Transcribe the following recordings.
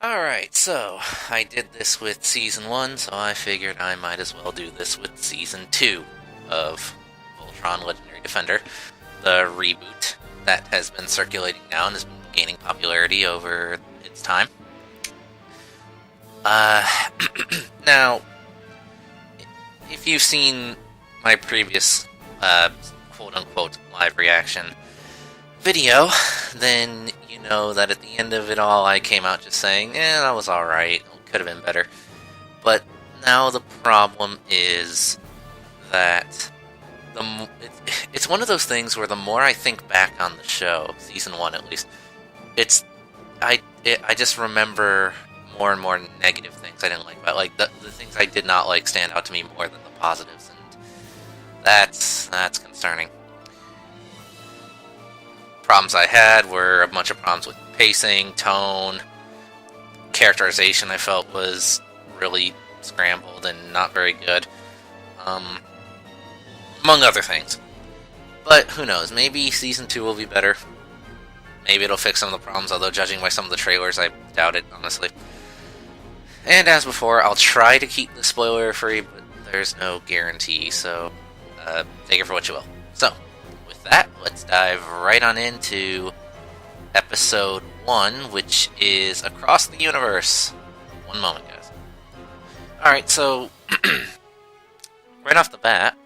Alright, so I did this with Season 1, so I figured I might as well do this with Season 2 of Voltron Legendary Defender, the reboot that has been circulating now and has been gaining popularity over its time. Uh, now, if you've seen my previous quote-unquote live reaction video, then you know that at the end of it all, I came out just saying, that was alright, could have been better. But now the problem is that it's one of those things where the more I think back on the show, Season 1 at least, I just remember more and more negative things I didn't like about it. Like, the things I did not like stand out to me more than the positives, and that's concerning. Problems I had were a bunch of problems with pacing, tone, characterization I felt was really scrambled and not very good, among other things. But who knows, maybe Season 2 will be better. Maybe it'll fix some of the problems, although judging by some of the trailers, I doubt it, honestly. And as before, I'll try to keep the spoiler free, but there's no guarantee, so take it for what you will. So, with that, let's dive right on into Episode 1, which is Across the Universe. One moment, guys. Alright, so, right off the bat,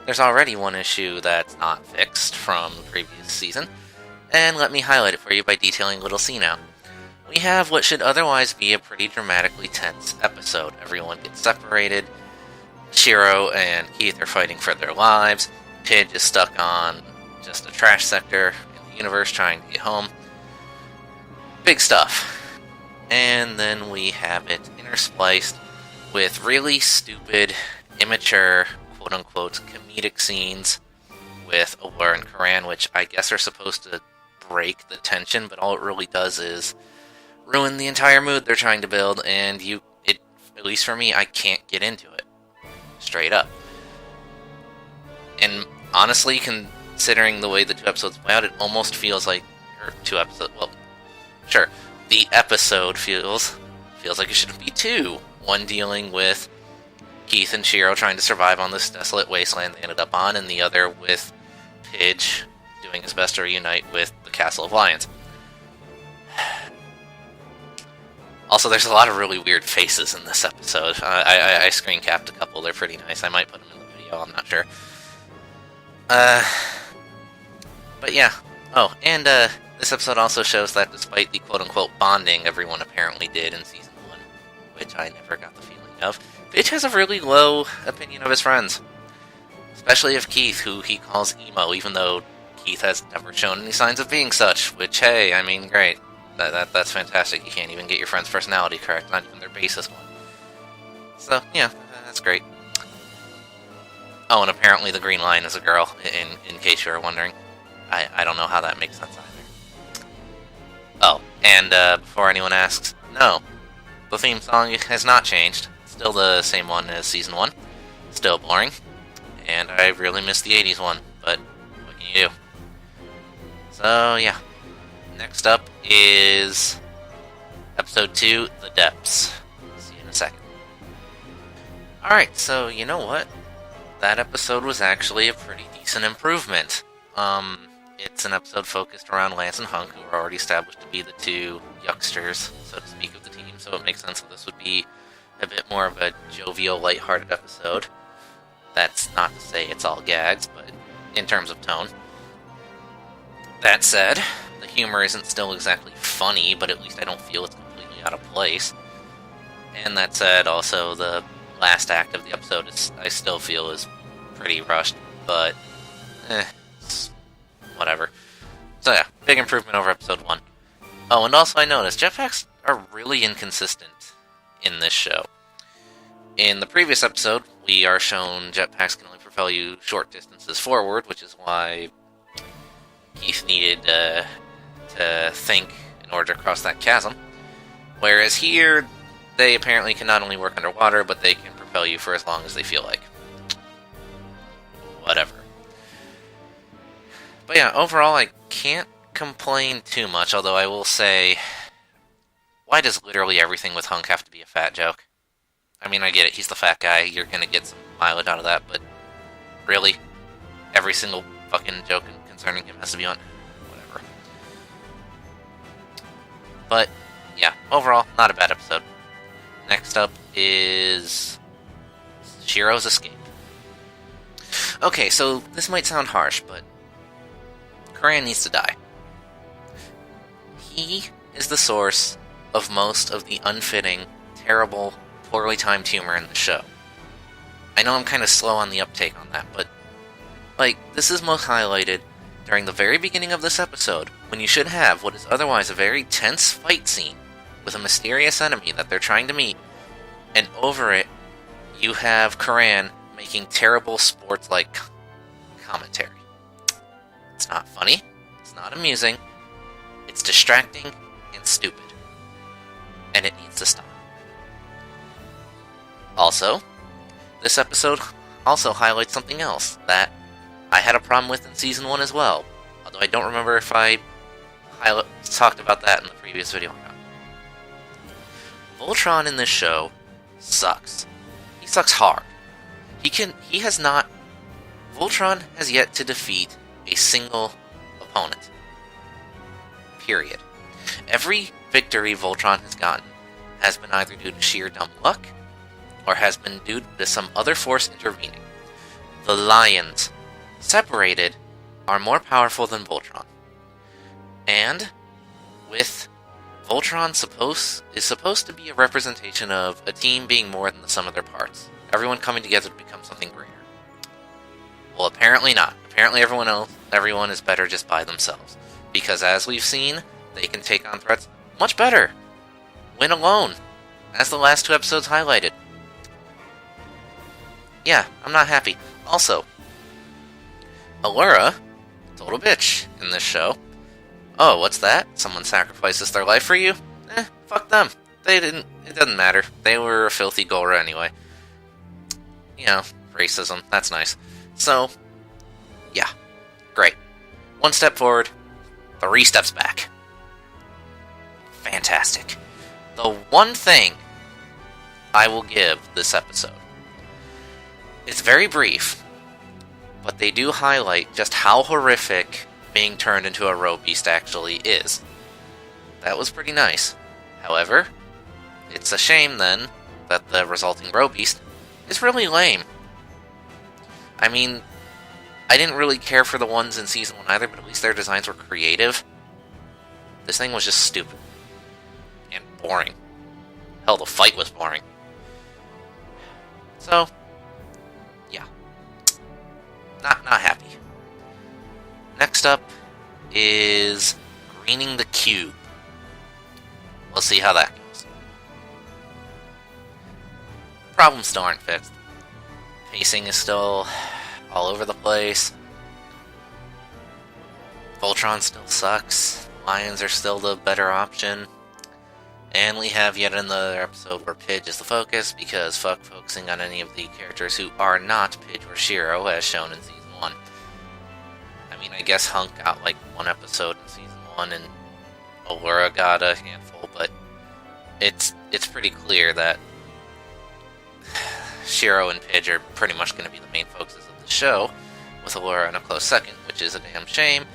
there's already one issue that's not fixed from the previous season, and let me highlight it for you by detailing a little scene out. We have what should otherwise be a pretty dramatically tense episode. Everyone gets separated, Shiro and Keith are fighting for their lives, Pidge is stuck on just a trash sector in the universe trying to get home. Big stuff. And then we have it interspliced with really stupid, immature, quote-unquote, comedic scenes with Allure and Karan, which I guess are supposed to break the tension, but all it really does is ruin the entire mood they're trying to build, and at least for me, I can't get into it. Straight up. And honestly, considering the way the two episodes play out, it almost feels like, the episode feels like it should be two. One dealing with Keith and Shiro trying to survive on this desolate wasteland they ended up on, and the other with Pidge doing his best to reunite with the Castle of Lions. Also, there's a lot of really weird faces in this episode. I screen capped a couple, they're pretty nice. I might put them in the video, I'm not sure. But yeah. Oh, and this episode also shows that despite the quote-unquote bonding everyone apparently did in Season 1, which I never got the feeling of, Pidge has a really low opinion of his friends. Especially of Keith, who he calls emo, even though Keith has never shown any signs of being such, which, hey, I mean, great. That's fantastic. You can't even get your friend's personality correct, not even their basis one. So, yeah, that's great. Oh, and apparently the green line is a girl, in case you were wondering. I don't know how that makes sense either. Oh, and before anyone asks, no, the theme song has not changed. Still the same one as Season 1. Still boring. And I really miss the 80s one, but what can you do? So, yeah. Next up is Episode 2, The Depths. See you in a second. Alright, so you know what? That episode was actually a pretty decent improvement. It's an episode focused around Lance and Hunk, who are already established to be the two youngsters, so to speak, of the team, so it makes sense that this would be a bit more of a jovial, lighthearted episode. That's not to say it's all gags, but in terms of tone. That said, the humor isn't still exactly funny, but at least I don't feel it's completely out of place. And that said, also, the last act of the episode I still feel is pretty rushed, but whatever. So yeah, big improvement over Episode 1. Oh, and also I noticed, jetpacks are really inconsistent in this show. In the previous episode, we are shown jetpacks can only propel you short distances forward, which is why Keith needed to think in order to cross that chasm. Whereas here, they apparently can not only work underwater, but they can propel you for as long as they feel like. Whatever. But yeah, overall, I can't complain too much, although I will say why does literally everything with Hunk have to be a fat joke? I mean, I get it, he's the fat guy, you're gonna get some mileage out of that, but really? Every single fucking joke concerning him has to be on? Whatever. But, yeah, overall, not a bad episode. Next up is Shiro's escape. Okay, so this might sound harsh, but Kuran needs to die. He is the source of most of the unfitting, terrible, poorly timed humor in the show. I know I'm kind of slow on the uptake on that, but, like, this is most highlighted during the very beginning of this episode, when you should have what is otherwise a very tense fight scene with a mysterious enemy that they're trying to meet, and over it, you have Kuran making terrible sports-like commentary. It's not funny, it's not amusing, it's distracting and stupid. And it needs to stop. Also, this episode also highlights something else that I had a problem with in Season 1 as well, although I don't remember if I talked about that in the previous video or not. Voltron in this show sucks. He sucks hard. Voltron has yet to defeat a single opponent. Period. Every victory Voltron has gotten has been either due to sheer dumb luck, or has been due to some other force intervening. The Lions, separated, are more powerful than Voltron. And, with Voltron is supposed to be a representation of a team being more than the sum of their parts. Everyone coming together to become something greater. Well, apparently not. Apparently everyone is better just by themselves. Because as we've seen, they can take on threats much better when alone, as the last two episodes highlighted. Yeah, I'm not happy. Also, Allura, total bitch in this show. Oh, what's that? Someone sacrifices their life for you? Fuck them. It doesn't matter. They were a filthy Gora anyway. You know, racism, that's nice. So, yeah, great. One step forward, 3 steps back. Fantastic. The one thing I will give this episode, it's very brief, but they do highlight just how horrific being turned into a roe beast actually is. That was pretty nice. However, it's a shame then that the resulting roe beast is really lame. I mean, I didn't really care for the ones in Season 1 either, but at least their designs were creative. This thing was just stupid. And boring. Hell, the fight was boring. So, yeah. Not happy. Next up is greening the cube. We'll see how that goes. Problems still aren't fixed. Pacing is still all over the place. Voltron still sucks. Lions are still the better option. And we have yet another episode where Pidge is the focus, because fuck focusing on any of the characters who are not Pidge or Shiro, as shown in Season 1. I mean, I guess Hunk got like 1 episode in Season 1, and Allura got a handful, but it's pretty clear that Shiro and Pidge are pretty much going to be the main focuses of the show, with Allura in a close second, which is a damn shame,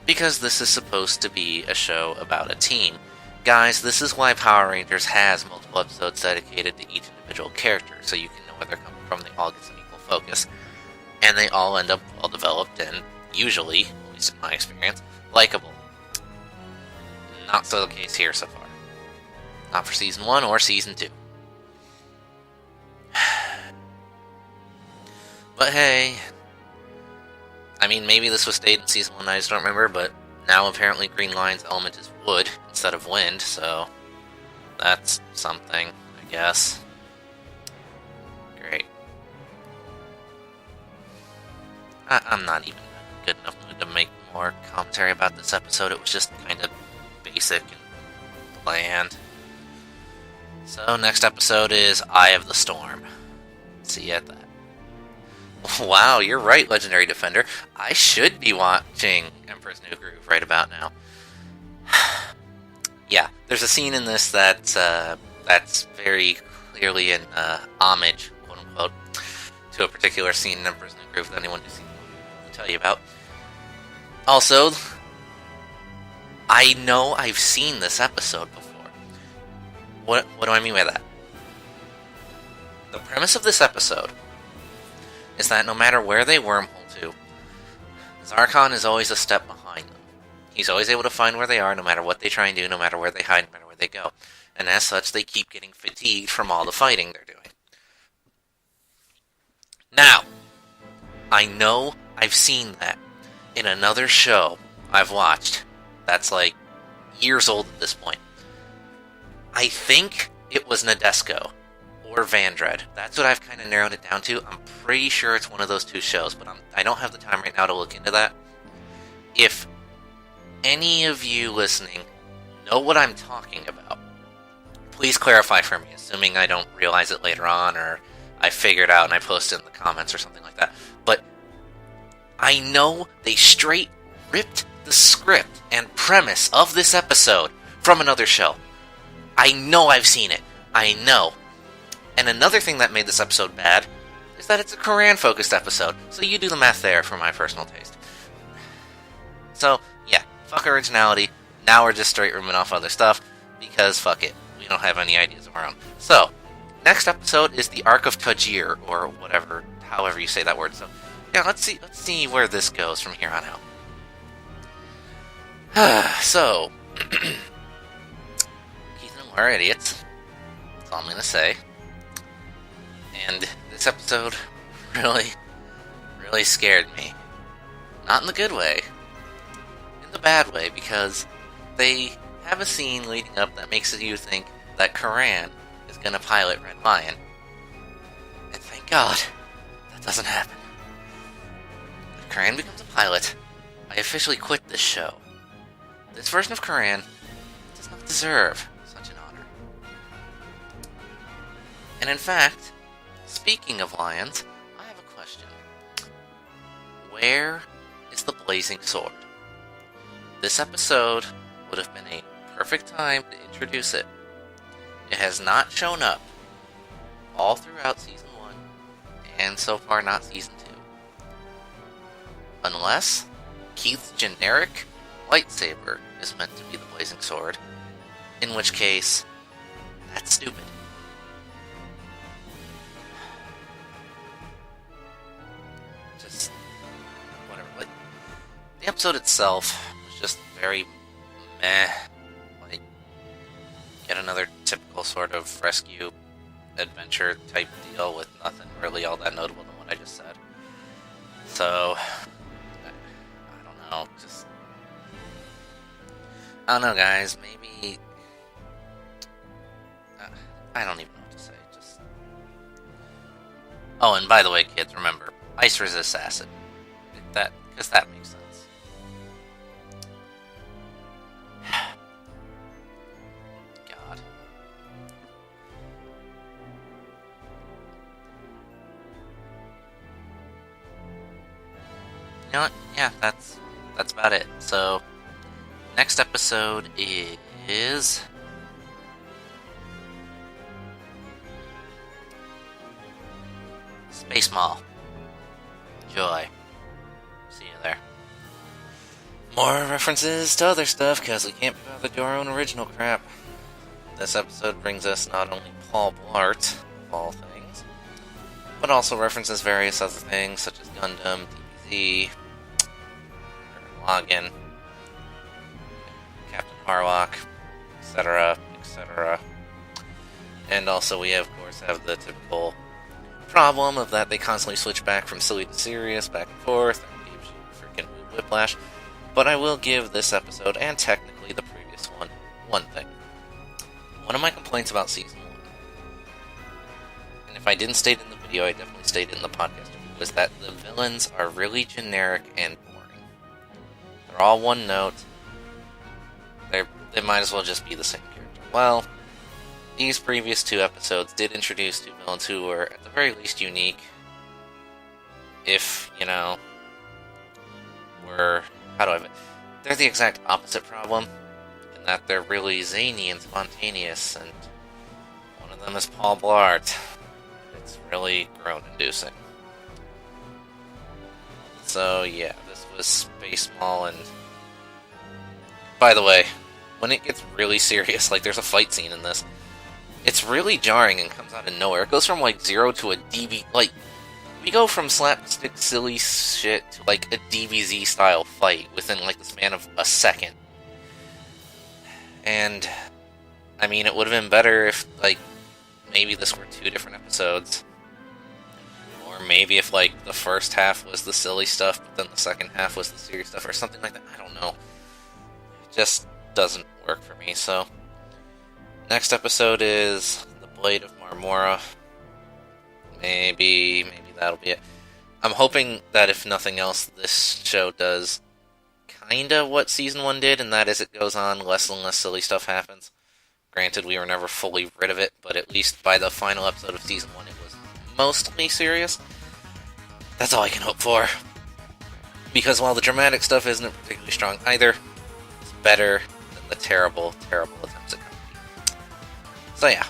because this is supposed to be a show about a team. Guys, this is why Power Rangers has multiple episodes dedicated to each individual character, so you can know where they're coming from. They all get some equal focus, and they all end up well developed and usually, at least in my experience, likable. Not so the case here so far. Not for Season 1 or Season 2. But hey, I mean, maybe this was stated in Season 1, I just don't remember, but now apparently Green Lion's element is wood instead of wind, so that's something, I guess. Great. I'm not even good enough mood to make more commentary about this episode. It was just kind of basic and bland. So next episode is Eye of the Storm. See you at that. Wow, you're right, Legendary Defender. I should be watching Emperor's New Groove right about now. yeah, there's a scene in this that's very clearly an homage, quote unquote, to a particular scene in Emperor's New Groove that anyone who's seen it will tell you about. Also, I know I've seen this episode before. What do I mean by that? The premise of this episode is that no matter where they wormhole to, Zarkon is always a step behind them. He's always able to find where they are, no matter what they try and do, no matter where they hide, no matter where they go. And as such, they keep getting fatigued from all the fighting they're doing. Now, I know I've seen that in another show I've watched that's like years old at this point. I think it was Nadesco or Vandred. That's what I've kind of narrowed it down to. I'm pretty sure it's one of those two shows, but I don't have the time right now to look into that. If any of you listening know what I'm talking about, please clarify for me, assuming I don't realize it later on, or I figure it out and I post it in the comments or something like that. But I know they straight ripped the script and premise of this episode from another show. I know I've seen it. I know. And another thing that made this episode bad is that it's a Koran-focused episode, so you do the math there for my personal taste. So, yeah, fuck originality. Now we're just straight rimming off other stuff, because fuck it. We don't have any ideas of our own. So, next episode is the Ark of Taujeer, or whatever, however you say that word. So, yeah, let's see where this goes from here on out. So, Keith and Laura are idiots. That's all I'm gonna say. And this episode really scared me. Not in the good way. In the bad way, because they have a scene leading up that makes you think that Karan is gonna pilot Red Lion. And thank God, that doesn't happen. If Karan becomes a pilot, I officially quit this show. This version of Karan does not deserve such an honor. And in fact, speaking of lions, I have a question. Where is the blazing sword? This episode would have been a perfect time to introduce it. It has not shown up all throughout Season 1, and so far not Season 2. Unless Keith's generic lightsaber is meant to be the blazing sword, in which case, that's stupid. Just, whatever. Like, the episode itself was just very meh. Like, yet another typical sort of rescue adventure type deal with nothing really all that notable than what I just said. So, I don't know, just... I don't know, guys, maybe... I don't even know what to say, just... Oh, and by the way, kids, remember, ice resists acid. Because that makes sense. God. You know what? Yeah, that's about it. So, next episode is... Space Mall. Enjoy. See you there. More references to other stuff, because we can't be bothered to do our own original crap. This episode brings us not only Paul Blart, of all things, but also references various other things, such as Gundam, DBZ, Login, Captain Harlock, etc., etc. And also we, of course, have the typical problem of that they constantly switch back from silly to serious, back and forth, and gives you freaking whiplash. But I will give this episode, and technically the previous one thing. One of my complaints about Season 1, and if I didn't state it in the video, I definitely stated it in the podcast, was that the villains are really generic and boring. They're all one note. They might as well just be the same character. Well, these previous two episodes did introduce two villains who were, at the very least, unique. If, were... How do I... They're the exact opposite problem. and that they're really zany and spontaneous, and one of them is Paul Blart. It's really groan-inducing. So yeah, this was Space Mall, and by the way, when it gets really serious, like there's a fight scene in this, it's really jarring and comes out of nowhere. It goes from like 0 to a DB, like, we go from slapstick silly shit to like a DBZ style fight within like the span of a second. And I mean, it would have been better if like maybe this were 2 different episodes. Or maybe if like the first half was the silly stuff, but then the second half was the serious stuff, or something like that. I don't know. It just doesn't work for me. So next episode is the Blade of Marmora. Maybe that'll be it. I'm hoping that if nothing else, this show does kinda what Season 1 did, and that is it goes on, less and less silly stuff happens. Granted, we were never fully rid of it, but at least by the final episode of Season 1, it was mostly serious. That's all I can hope for. Because while the dramatic stuff isn't particularly strong either, it's better than the terrible, terrible attempts at comedy. So yeah,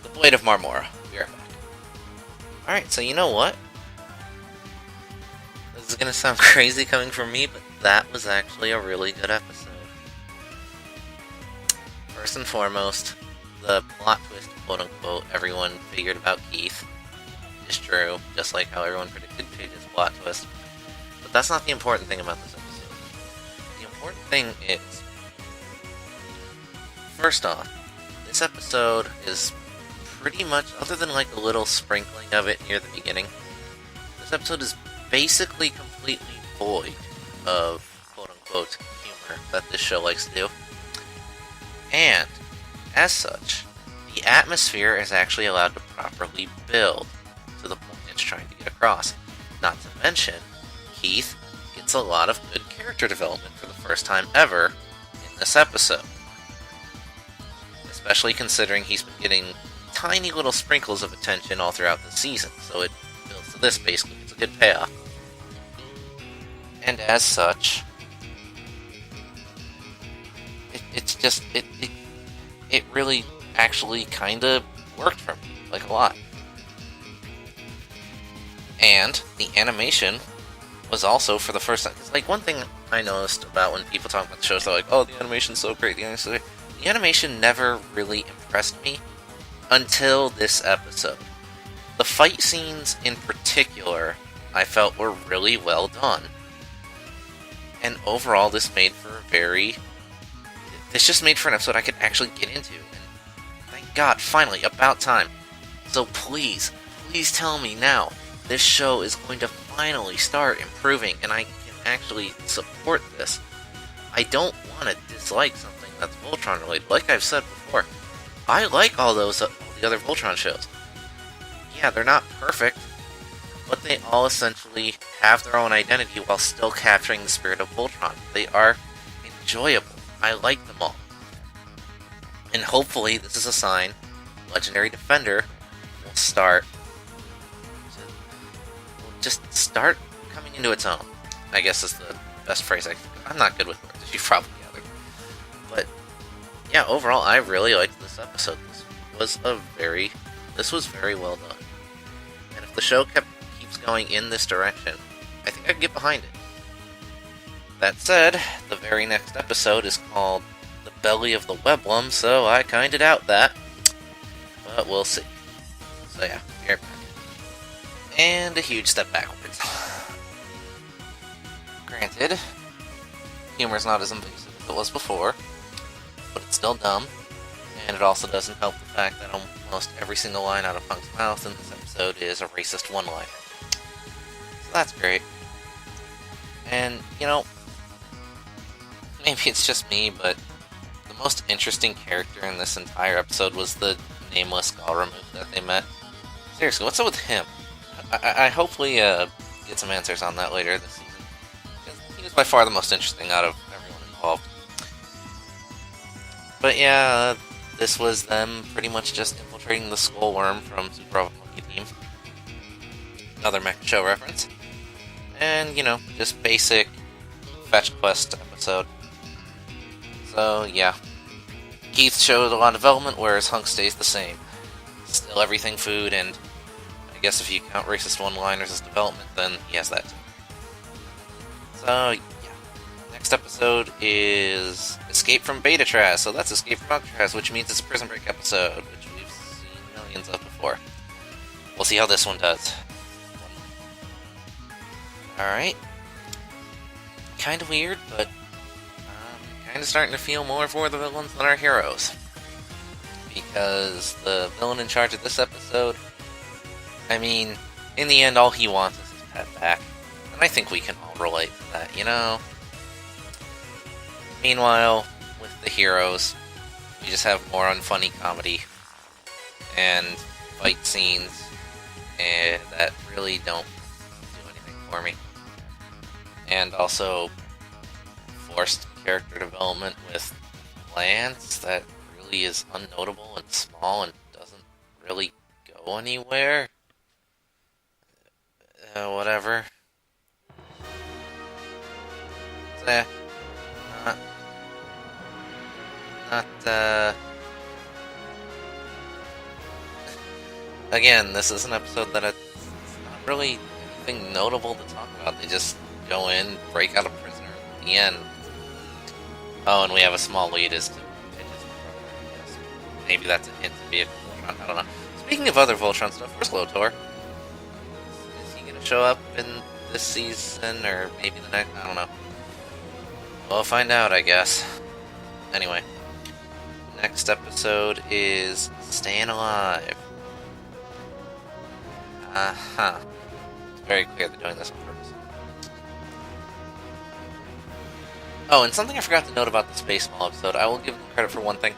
the Blade of Marmora. Be right back. Alright, so you know what? This is gonna sound crazy coming from me, but that was actually a really good episode. First and foremost, the plot twist, quote-unquote, everyone figured about Keith is true, just like how everyone predicted Pidge's plot twist. But that's not the important thing about this episode. The important thing is, first off, this episode is pretty much, other than like a little sprinkling of it near the beginning, this episode is basically completely void of quote-unquote humor that this show likes to do. And, as such, the atmosphere is actually allowed to properly build to the point it's trying to get across. Not to mention, Keith gets a lot of good character development for the first time ever in this episode. Especially considering he's been getting tiny little sprinkles of attention all throughout the season, so it builds to this basically. It's a good payoff. And as such, it really actually kinda worked for me, like a lot. And the animation was also for the first time, 'cause like one thing I noticed about when people talk about the shows, they're like, oh, the animation's so great, the animation never really impressed me until this episode. The fight scenes in particular, I felt were really well done. And overall, this just made for an episode I could actually get into. And thank God, finally, about time. So please tell me now, this show is going to finally start improving, and I can actually support this. I don't want to dislike something that's Voltron related. Like I've said before, I like all the other Voltron shows. Yeah, they're not perfect, but they all essentially have their own identity while still capturing the spirit of Voltron. They are enjoyable. I like them all. And hopefully this is a sign Legendary Defender will just start coming into its own. I guess is the best phrase I'm not good with words, as you've probably gathered. But yeah, overall I really liked this episode. This was very well done. And if the show keeps going in this direction, I think I can get behind it. That said, the very next episode is called The Belly of the Weblum, so I kinda doubt that. But we'll see. So yeah, here back. And a huge step backwards. Granted, humor's not as invasive as it was before, but it's still dumb, and it also doesn't help the fact that almost every single line out of Punk's mouth in this episode is a racist one-liner. So that's great. And, you know, maybe it's just me, but the most interesting character in this entire episode was the nameless Galramuk that they met. Seriously, what's up with him? I hopefully get some answers on that later this season. He was by far the most interesting out of everyone involved. But yeah, this was them pretty much just infiltrating the Skullworm from Super Robot Monkey Team. Another Mecha Show reference. And, you know, just basic fetch quest episode. So, yeah. Keith showed a lot of development, whereas Hunk stays the same. Still everything food, and I guess if you count racist one-liners as development, then he has that too. So, yeah. Next episode is Escape from Beta Traz. So that's Escape from Alcatraz, which means it's a Prison Break episode, which we've seen millions of before. We'll see how this one does. Alright. Kinda weird, but kinda starting to feel more for the villains than our heroes. Because the villain in charge of this episode, I mean, in the end, all he wants is his pet back. And I think we can all relate to that, you know? Meanwhile, with the heroes, we just have more unfunny comedy and fight scenes that really don't do anything for me. And also forced character development with Lance that really is unnotable and small and doesn't really go anywhere. Whatever. Again, this is an episode that it's not really anything notable to talk about. They just go in, break out a prisoner at the end. Oh, and we have a small lead as to Pitch's brother, I guess. Maybe that's a hint to be a Voltron, I don't know. Speaking of other Voltron stuff, where's Lotor? Is he gonna show up in this season, or maybe the next? I don't know. We'll find out, I guess. Anyway. Next episode is Stayin Alive. It's very clear they're doing this on purpose. Oh, and something I forgot to note about the Space Mall episode, I will give them credit for one thing.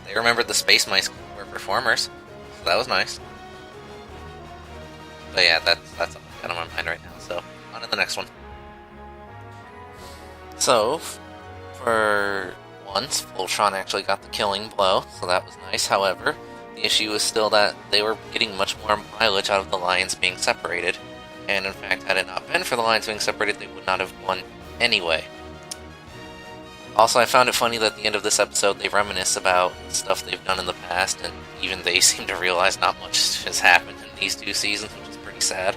They remembered the Space Mice were performers, so that was nice. But yeah, that's all I got on my mind right now, so on to the next one. So, for once, Voltron actually got the killing blow, so that was nice. However, the issue was still that they were getting much more mileage out of the lines being separated, and in fact, had it not been for the lines being separated, they would not have won anyway. Also, I found it funny that at the end of this episode, they reminisce about stuff they've done in the past, and even they seem to realize not much has happened in these 2 seasons, which is pretty sad.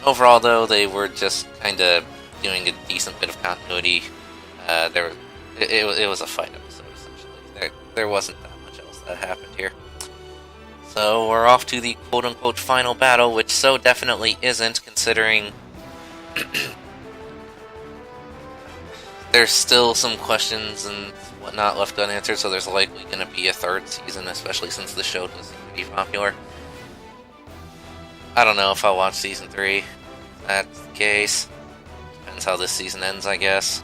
Overall, though, they were just kind of doing a decent bit of continuity. It was a fight episode, essentially. There wasn't that much else that happened here. So we're off to the quote-unquote final battle, which so definitely isn't, considering there's still some questions and whatnot left unanswered, so there's likely going to be a 3rd season, especially since the show does seem to be popular. I don't know if I'll watch season 3. If that's the case. Depends how this season ends, I guess.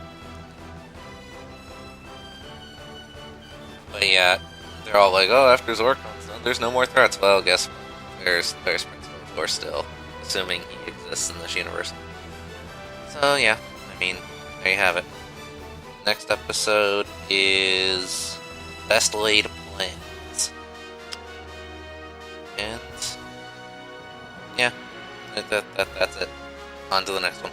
But yeah, they're all like, oh, after Zorkon's done, there's no more threats. Well, guess what? There's Prince Lotor still, assuming he exists in this universe. So yeah, I mean, there you have it. Next episode is Best Laid Plans. And yeah, that's it. On to the next one.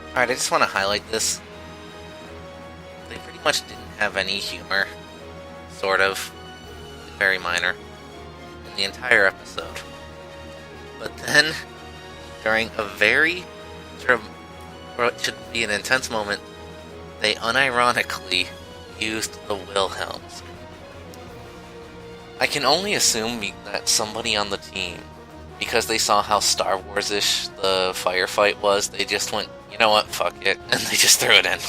Alright, I just want to highlight this. They pretty much didn't have any humor. Sort of. Very minor. In the entire episode. But then, during a very or it should be an intense moment, they unironically used the Wilhelm scream. I can only assume that somebody on the team, because they saw how Star Wars-ish the firefight was, they just went, you know what, fuck it, and they just threw it in.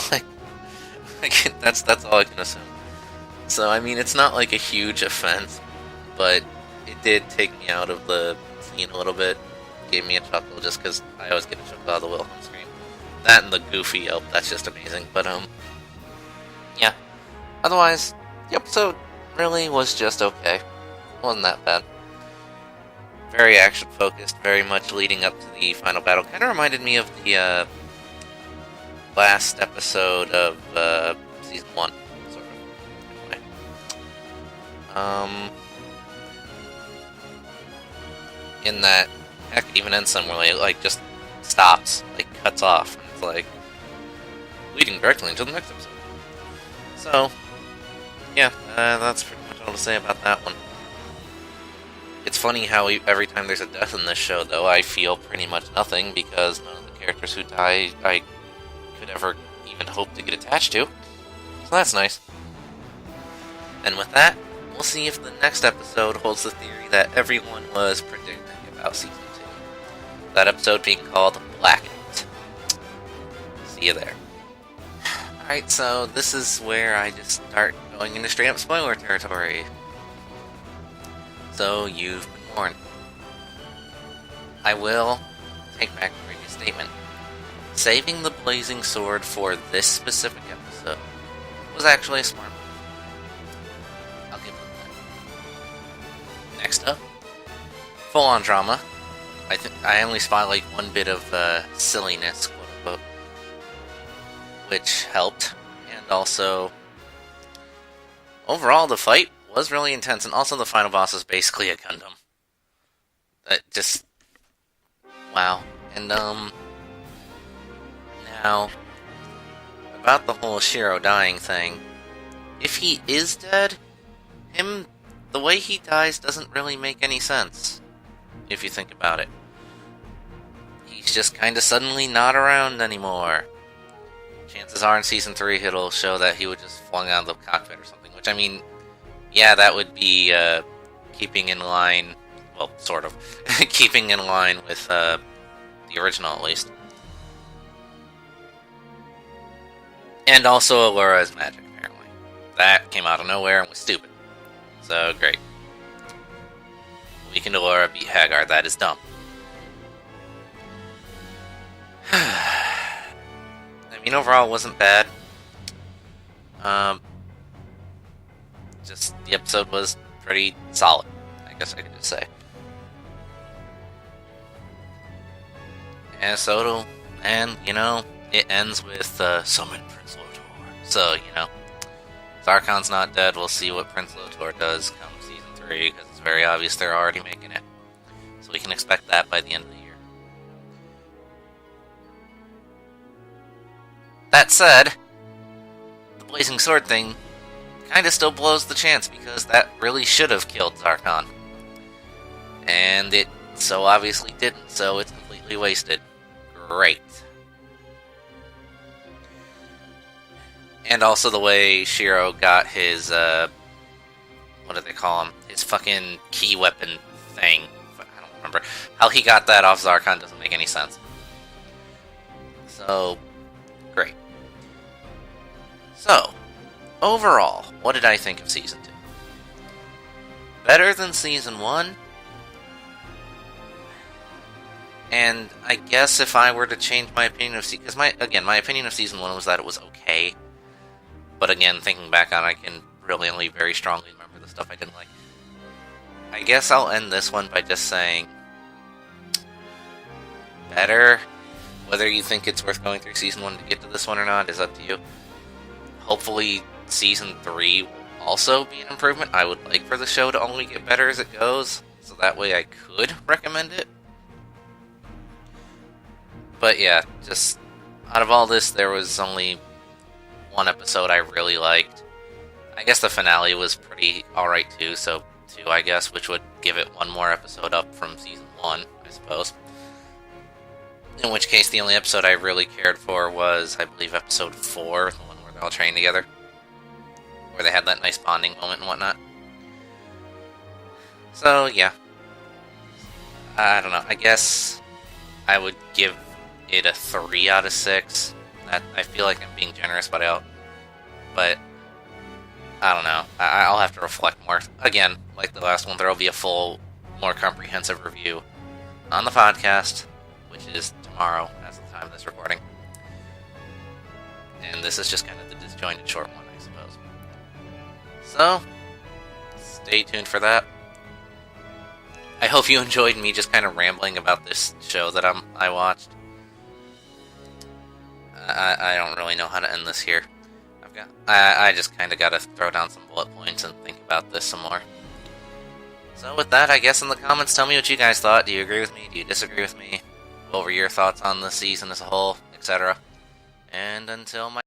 That's all I can assume. So, I mean, it's not like a huge offense, but it did take me out of the scene a little bit. Gave me a chuckle just because I always get a chuckle out of the Wilhelm scream. That and the goofy yelp, that's just amazing. But, yeah. Otherwise, the episode really was just okay. It wasn't that bad. Very action-focused, very much leading up to the final battle. Kind of reminded me of the, last episode of, Season 1, sort of. Anyway. In that, heck, it even ends somewhere, like, just stops, like cuts off, and it's like leading directly into the next episode. So, yeah, that's pretty much all to say about that one. It's funny how every time there's a death in this show, though, I feel pretty much nothing, because none of the characters who die I could ever even hope to get attached to. So that's nice. And with that, we'll see if the next episode holds the theory that everyone was predicting about Season 2. That episode being called Blackout. See you there. Alright, so this is where I just start going into straight up spoiler territory. So you've been warned. I will take back the previous statement. Saving the blazing sword for this specific episode was actually a smart move. I'll give it that. Next up, full-on drama. I only spot like one bit of silliness, quote unquote, which helped, and also overall the fight was really intense, and also the final boss is basically a Gundam. Just wow. And now about the whole Shiro dying thing. If he is dead, the way he dies doesn't really make any sense, if you think about it. He's just kind of suddenly not around anymore. Chances are in Season 3 it'll show that he was just flung out of the cockpit or something, which, I mean, yeah, that would be keeping in line, well, sort of, keeping in line with the original at least. And also Alura's magic, apparently. That came out of nowhere and was stupid. So, great. Weakened Allura beat Hagar, that is dumb. I mean, overall it wasn't bad. Just, the episode was pretty solid, I guess I could just say. And so, it ends with summon Prince Lotor. So, Zarkon's not dead. We'll see what Prince Lotor does come Season 3, because it's very obvious they're already making it. So we can expect that by the end of the year. That said, the Blazing Sword thing kinda still blows the chance, because that really should have killed Zarkon. And it so obviously didn't, so it's completely wasted. Great. And also the way Shiro got his, what do they call him? His fucking key weapon thing. I don't remember. How he got that off Zarkon doesn't make any sense. So, great. So, overall, what did I think of Season 2? Better than Season 1? And I guess if I were to change my opinion of because my opinion of Season 1 was that it was okay. But again, thinking back on it, I can really only very strongly remember the stuff I didn't like. I guess I'll end this one by just saying better. Whether you think it's worth going through Season 1 to get to this one or not is up to you. Hopefully Season 3 will also be an improvement. I would like for the show to only get better as it goes, so that way I could recommend it. But yeah, just out of all this, there was only one episode I really liked. I guess the finale was pretty alright too, so 2 I guess, which would give it one more episode up from Season 1, I suppose. In which case, the only episode I really cared for was, I believe, Episode 4, the one where they're all trained together. Where they had that nice bonding moment and whatnot. So, yeah. I don't know, I guess I would give it a 3 out of 6. I feel like I'm being generous, but I don't know. I'll have to reflect more. Again, like the last one, there will be a full, more comprehensive review on the podcast, which is tomorrow, as the time of this recording. And this is just kind of the disjointed short one, I suppose. So, stay tuned for that. I hope you enjoyed me just kind of rambling about this show that I watched. I don't really know how to end this here. I just kind of got to throw down some bullet points and think about this some more. So with that, I guess in the comments, tell me what you guys thought. Do you agree with me? Do you disagree with me? go over your thoughts on the season as a whole, etc. And until my